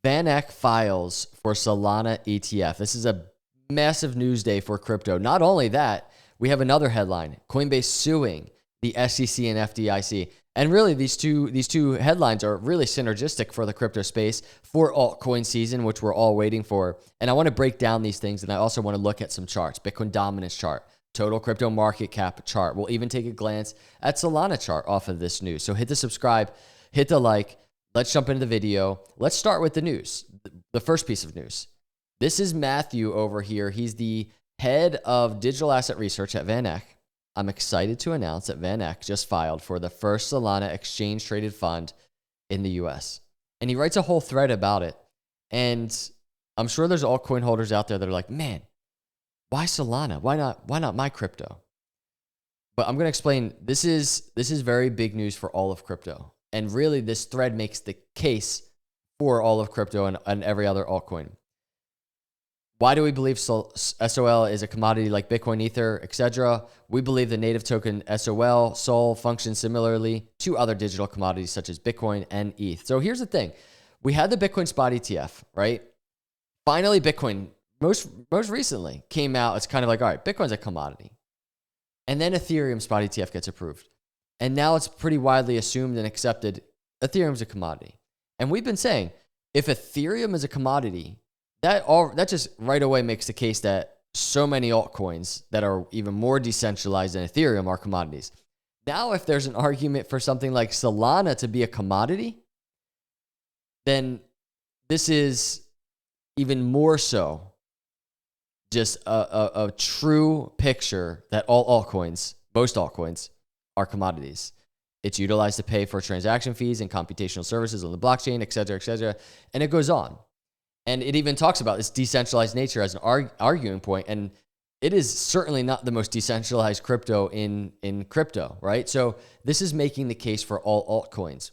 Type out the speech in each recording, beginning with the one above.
VanEck files for Solana ETF. This is a massive news day for crypto. Not only that, we have another headline: Coinbase suing the SEC and FDIC. And really, these two headlines are really synergistic for the crypto space for altcoin season, which we're all waiting for. And I want to break down these things, and I also want to look at some charts: Bitcoin dominance chart, total crypto market cap chart. We'll even take a glance at Solana chart off of this news. So hit the subscribe, hit the like. Let's jump into the video. Let's start with the news. The first piece of news. This is Matthew over here. He's the head of digital asset research at VanEck. I'm excited to announce that VanEck just filed for the first Solana exchange-traded fund in the US. And he writes a whole thread about it. And I'm sure there's altcoin holders out there that are like, man, why Solana? Why not my crypto? But I'm going to explain, this is very big news for all of crypto. And really, this thread makes the case for all of crypto and every other altcoin. Why do we believe SOL is a commodity like Bitcoin, Ether, etc.? We believe the native token SOL functions similarly to other digital commodities such as Bitcoin and ETH. So here's the thing. We had the Bitcoin spot ETF, right? Finally, Bitcoin, most recently, came out. It's kind of like, all right, Bitcoin's a commodity. And then Ethereum spot ETF gets approved. And now it's pretty widely assumed and accepted Ethereum's a commodity. And we've been saying, if Ethereum is a commodity, that just right away makes the case that so many altcoins that are even more decentralized than Ethereum are commodities. Now, if there's an argument for something like Solana to be a commodity, then this is even more so just a true picture that all altcoins, most altcoins, are commodities. It's utilized to pay for transaction fees and computational services on the blockchain, et cetera, and it goes on. And it even talks about its decentralized nature as an arguing point, and it is certainly not the most decentralized crypto in crypto, right? So this is making the case for all altcoins.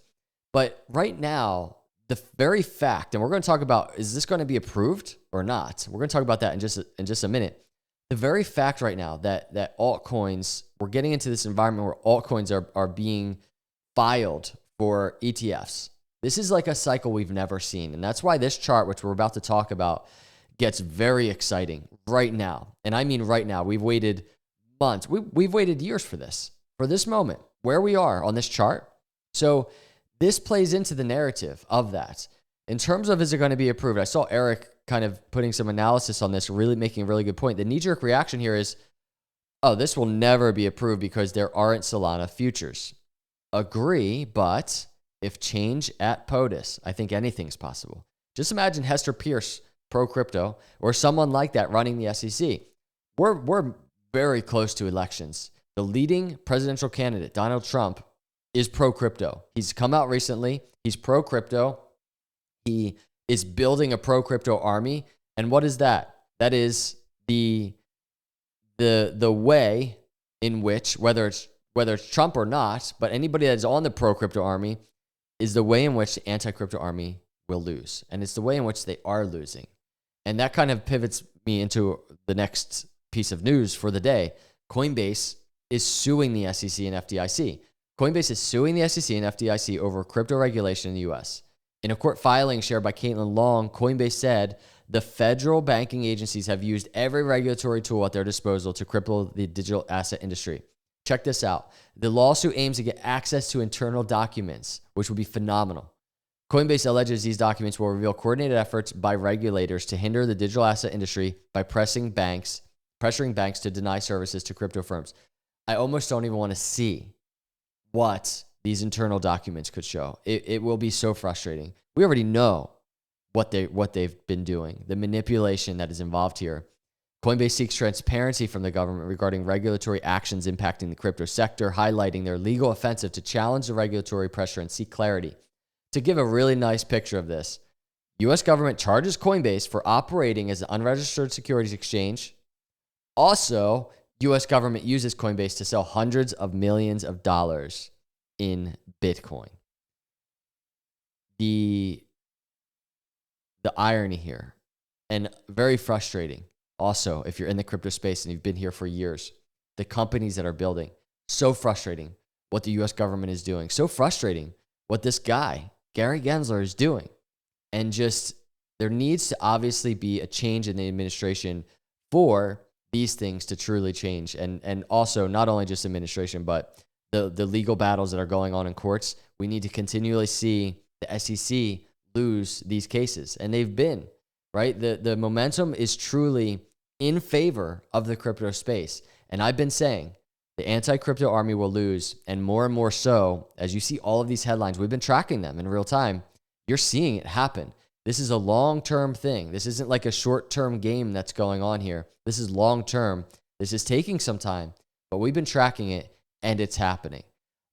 But right now, the very fact, and we're going to talk about, is this going to be approved or not? We're going to talk about that in just a minute. The very fact right now that altcoins, we're getting into this environment where altcoins are being filed for ETFs. This is like a cycle we've never seen. And that's why this chart, which we're about to talk about, gets very exciting right now. And I mean right now. We've waited months. We've waited years for this moment, where we are on this chart. So this plays into the narrative of that. In terms of, is it going to be approved? I saw Eric kind of putting some analysis on this, really making a really good point. The knee-jerk reaction here is, oh, this will never be approved because there aren't Solana futures. Agree, but if change at POTUS, I think anything's possible. Just imagine Hester Pierce, pro-crypto, or someone like that running the SEC. We're very close to elections. The leading presidential candidate, Donald Trump, is pro-crypto. He's come out recently. He's pro-crypto. He is building a pro-crypto army. And what is that? That is the way in which, whether it's Trump or not, but anybody that's on the pro-crypto army, is the way in which the anti-crypto army will lose. And it's the way in which they are losing. And that kind of pivots me into the next piece of news for the day. Coinbase is suing the SEC and FDIC. Coinbase is suing the SEC and FDIC over crypto regulation in the US. In a court filing shared by Caitlin Long, Coinbase said the federal banking agencies have used every regulatory tool at their disposal to cripple the digital asset industry. Check this out. The lawsuit aims to get access to internal documents, which would be phenomenal. Coinbase alleges these documents will reveal coordinated efforts by regulators to hinder the digital asset industry by pressuring banks to deny services to crypto firms. I almost don't even want to see what these internal documents could show. It will be so frustrating. We already know what they've been doing, the manipulation that is involved here. Coinbase seeks transparency from the government regarding regulatory actions impacting the crypto sector, highlighting their legal offensive to challenge the regulatory pressure and seek clarity. To give a really nice picture of this, U.S. government charges Coinbase for operating as an unregistered securities exchange. Also, U.S. government uses Coinbase to sell hundreds of millions of dollars in Bitcoin. The irony here, and very frustrating. Also, if you're in the crypto space and you've been here for years, the companies that are building, so frustrating what the U.S. government is doing. So frustrating what this guy, Gary Gensler, is doing. And just There needs to obviously be a change in the administration for these things to truly change. And also not only just administration, but the legal battles that are going on in courts. We need to continually see the SEC lose these cases. And they've been, right? The momentum is truly in favor of the crypto space. And I've been saying the anti-crypto army will lose, and more so as you see all of these headlines. We've been tracking them in real time. You're seeing it happen. This is a long-term thing. This isn't like a short-term game that's going on here. This is long-term. This is taking some time, but we've been tracking it and it's happening.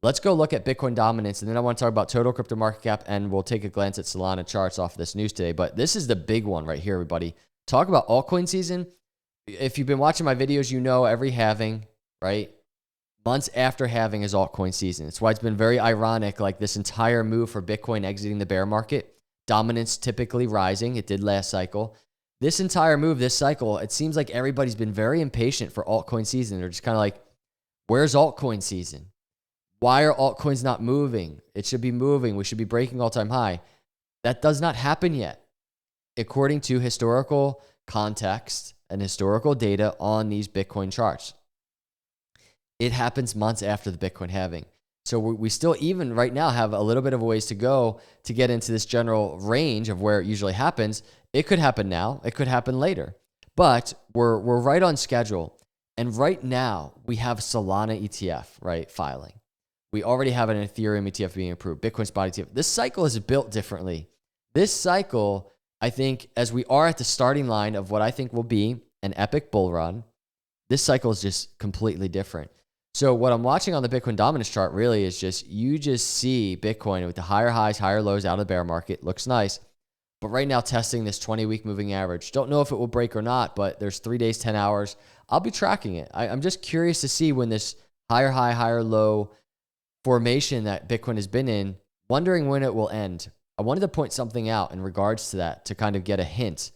Let's go look at Bitcoin dominance, and then I want to talk about total crypto market cap, and we'll take a glance at Solana charts off of this news today. But this is the big one right here, everybody. Talk about altcoin season. If you've been watching my videos, you know every halving, right? Months after halving is altcoin season. That's why it's been very ironic, like this entire move for Bitcoin exiting the bear market. Dominance typically rising. It did last cycle. This entire move, this cycle, it seems like everybody's been very impatient for altcoin season. They're just kind of like, where's altcoin season? Why are altcoins not moving? It should be moving. We should be breaking all-time high. That does not happen yet, according to historical context and historical data on these Bitcoin charts. It happens months after the Bitcoin halving. So we still, even right now, have a little bit of a ways to go to get into this general range of where it usually happens. It could happen now. It could happen later. But we're right on schedule. And right now, we have Solana ETF, right, filing. We already have an Ethereum ETF being approved, Bitcoin spot ETF. This cycle is built differently. This cycle, I think, as we are at the starting line of what I think will be an epic bull run, this cycle is just completely different. So what I'm watching on the Bitcoin dominance chart really is just, you just see Bitcoin with the higher highs, higher lows out of the bear market. Looks nice. But right now, testing this 20-week moving average. Don't know if it will break or not, but there's 3 days, 10 hours. I'll be tracking it. I'm just curious to see when this higher high, higher low formation that Bitcoin has been in, wondering when it will end. I wanted to point something out in regards to that to kind of get a hint.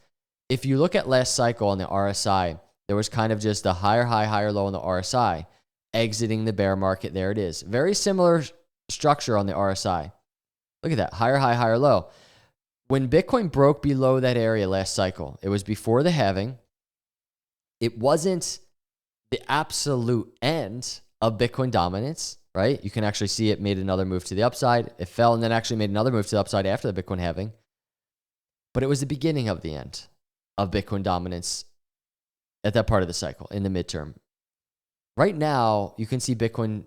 If you look at last cycle on the RSI, there was kind of just a higher high, higher low on the RSI, exiting the bear market. There it is. Very similar structure on the RSI. Look at that, higher high, higher low. When Bitcoin broke below that area last cycle, it was before the halving. It wasn't the absolute end of Bitcoin dominance, right? You can actually see it made another move to the upside. It fell and then actually made another move to the upside after the Bitcoin halving. But it was the beginning of the end of Bitcoin dominance at that part of the cycle in the midterm. Right now, you can see Bitcoin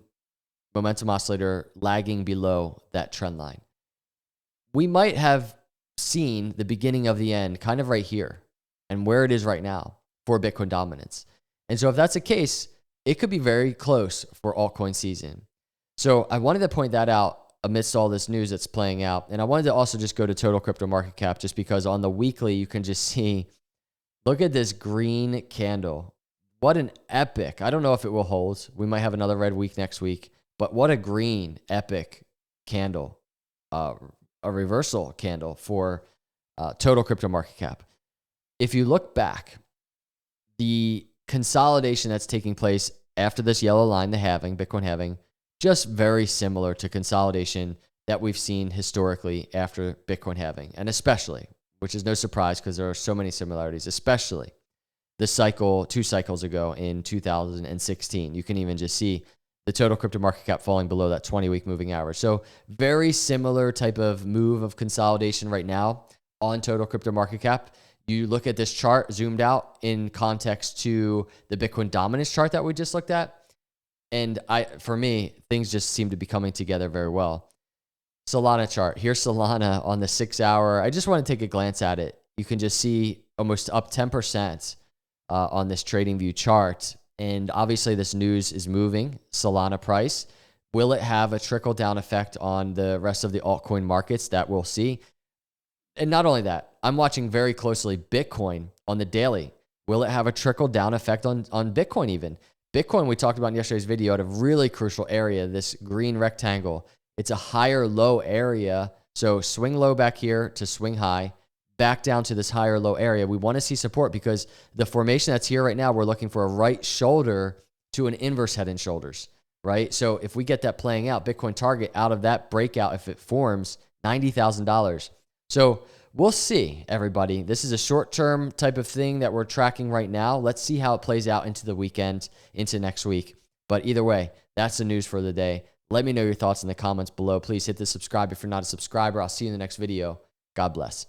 momentum oscillator lagging below that trend line. We might have seen the beginning of the end kind of right here and where it is right now for Bitcoin dominance. And so if that's the case, it could be very close for altcoin season. So I wanted to point that out amidst all this news that's playing out. And I wanted to also just go to total crypto market cap, just because on the weekly, you can just see, look at this green candle. What an epic. I don't know if it will hold. We might have another red week next week, but what a green epic candle, a reversal candle for total crypto market cap. If you look back, the consolidation that's taking place after this yellow line, the halving, Bitcoin halving, just very similar to consolidation that we've seen historically after Bitcoin halving, and especially, which is no surprise because there are so many similarities, especially the cycle 2 cycles ago in 2016. You can even just see the total crypto market cap falling below that 20-week moving average. So very similar type of move of consolidation right now on total crypto market cap. You look at this chart zoomed out in context to the Bitcoin dominance chart that we just looked at. And for me, things just seem to be coming together very well. Solana chart. Here's Solana on the 6 hour. I just want to take a glance at it. You can just see almost up 10% on this trading view chart. And obviously this news is moving Solana price. Will it have a trickle down effect on the rest of the altcoin markets? That we'll see. And not only that, I'm watching very closely Bitcoin on the daily. Will it have a trickle down effect on Bitcoin even? Bitcoin, we talked about in yesterday's video, at a really crucial area, this green rectangle. It's a higher low area. So swing low back here to swing high, back down to this higher low area. We want to see support because the formation that's here right now, we're looking for a right shoulder to an inverse head and shoulders, right? So if we get that playing out, Bitcoin target out of that breakout, if it forms, $90,000. So we'll see, everybody. This is a short-term type of thing that we're tracking right now. Let's see how it plays out into the weekend, into next week. But either way, that's the news for the day. Let me know your thoughts in the comments below. Please hit the subscribe if you're not a subscriber. I'll see you in the next video. God bless.